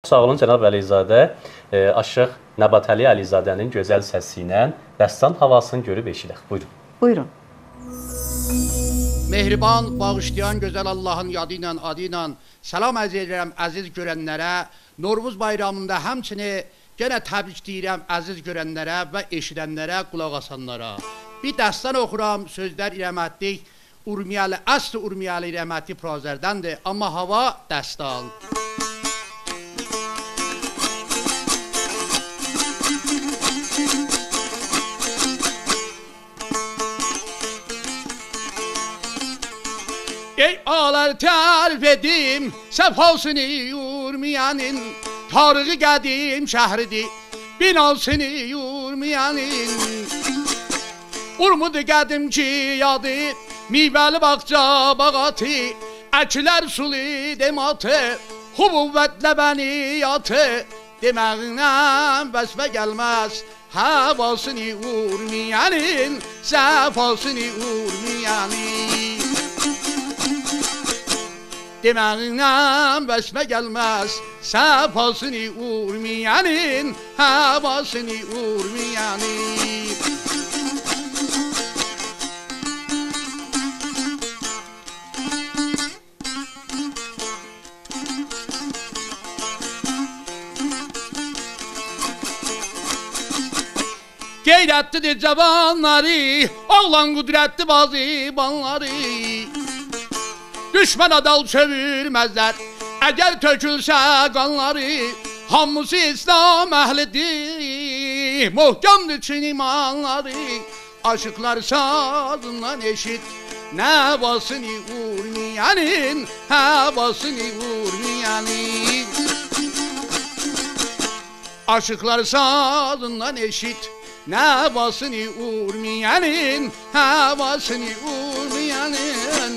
Sağ olun cənab Əlizadə. Aşıq Nəbatəli Əlizadənin gözəl səsi ilə Dəstan havasını görüb eşidək. Buyurun. Buyurun. Mehriban, bağışlayan gözəl Allahın yadı ilə, adı ilə salam ərz edirəm əziz görənlərə. Novruz bayramında həmçini yenə təbrik deyirəm əziz görənlərə və eşidənlərə, qulaq asanlara. Bir dəstan oxuram, sözlər rəhmətlik, Urmiyalı, əsl Urmiyalı rəhmətli prozərdəndir, amma hava dəstan. Ey ağlar tərif edim, səfasını Urmiyanın, tarığı qədim şəhridir, binasını Urmiyanın. Urmudu qədim ki yadı, meyvəli bağça bağatı, əkilər sulu dematı, hubuvvətlə bəni yatı, deməğindən vəsfə gəlməz, havasını Urmiyanın, səfasını Urmiyanın. Deməğindən vəsfə gəlməz, səfasını Urmiyanın, havasını Urmiyanın. Qeyrətlidir cavanları, oğlan qudrətli bazibanları. Düşmən adal çevirməzlər, əgər tökülsə qanları. Hamısı İslam əhlidir, möhkəmdir Çin imanları. Aşıqlar sazından eşit, nəvasını Urmiyanın, havasını Urmiyanın. Aşıqlar sazından eşit, nəvasını Urmiyanın, havasını Urmiyanın.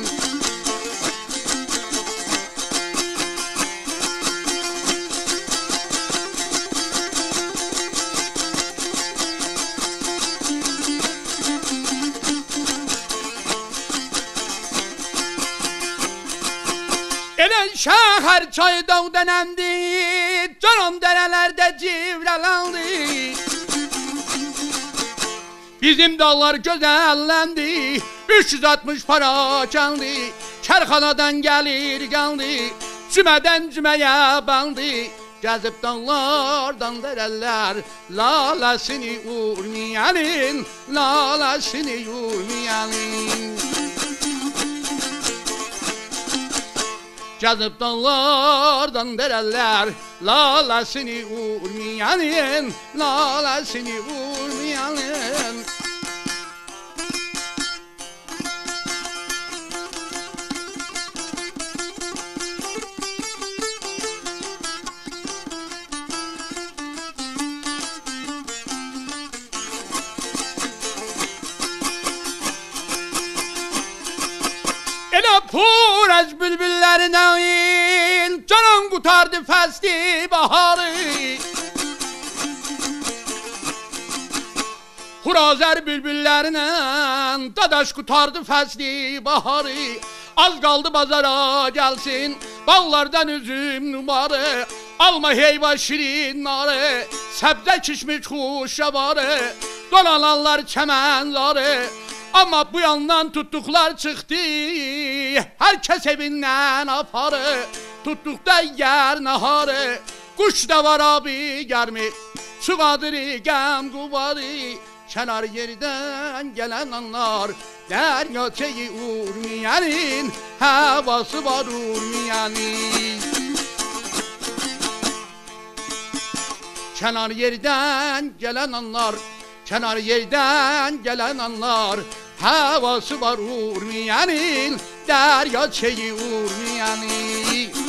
Şəhər çayı dağdənəndi, canım dərələrdə civrələndi. Bizim dağlar gözəlləndi, 360 para kəndi, kərxanadan gəlir gəldi, cümədən cüməyə bəndi. Gəzib dağlardan dərələr, laləsini Urmiyanın, laləsini Urmiyanın. Gəzib dağlardan dərələr, laləsini Urmiyanın, laləsini Urmiyanın. Elə pur az bülbüllərindən, canım qutardı fəsli baharı. Xurazər bülbüllərindən, dadaş qutardı fəsli baharı. Az qaldı bazara gəlsin, bağlardan üzüm numarı. Alma heyva şirin narı, səbzə kişmiş xuşavarı. Dolananlar çəmənları, amma bu yandan tutduqlar çıxdı, hər kəs evindən aparı. Tutduqda yer naharı, quş da var abi gərmi, suqadırı qəm quvarı. Kənar yerdən gələn anlar, dərya çeyi Urmiyanın, havası var Urmiyanın. Kənar yerdən gələn anlar, kənar yerdən gələn anlar, havası var Urmiyanın, dərya çeyi Urmiyanın.